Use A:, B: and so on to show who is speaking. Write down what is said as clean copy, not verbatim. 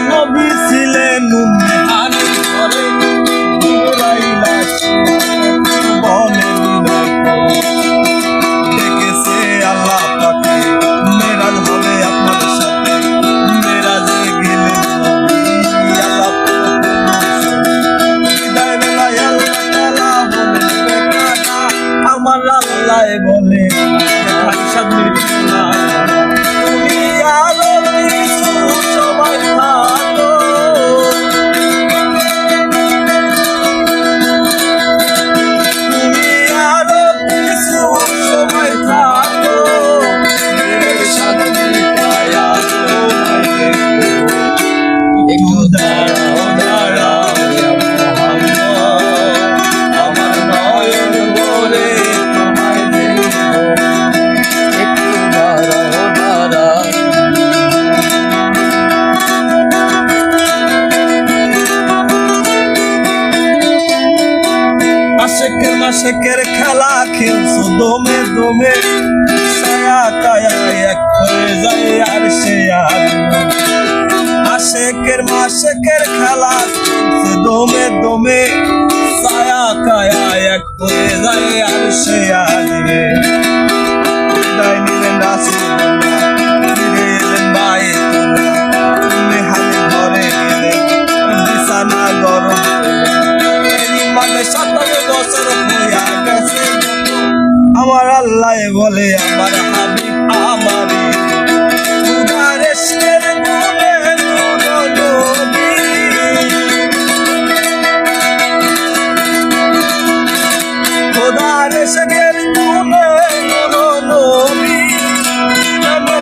A: নবী ছিলেন উম্মেহানের ঘরে জিবরাইল বনে ডেকেছে আল্লাহ পাকে মেরাজ হবে আপনার সাথে মেরাজে গেলেন আল্লাহ বিদায় বেলায় আল্লাহ তাআলা বলেন বেকানা আমার আল্লাহ বলে সামনে তুমি আরো কিছু সময় থাকো তুমি আরো কিছু সময় থাকো শান্তি পায়া একটু দাঁড়াও দাঁড়াও আমার নয়ন ভরে তোমায় দেখবো একটু দাঁড়াও দাঁড়াও আশেকের মাশেকের খেলা খেলছো দমে দমে ছায়া কায়া এক হয়ে যায় আর সে আর আশেকের মাশেকের খেলা খেলছো দমে দমে ছায়া কায়া এক হয়ে যায় আর সে আর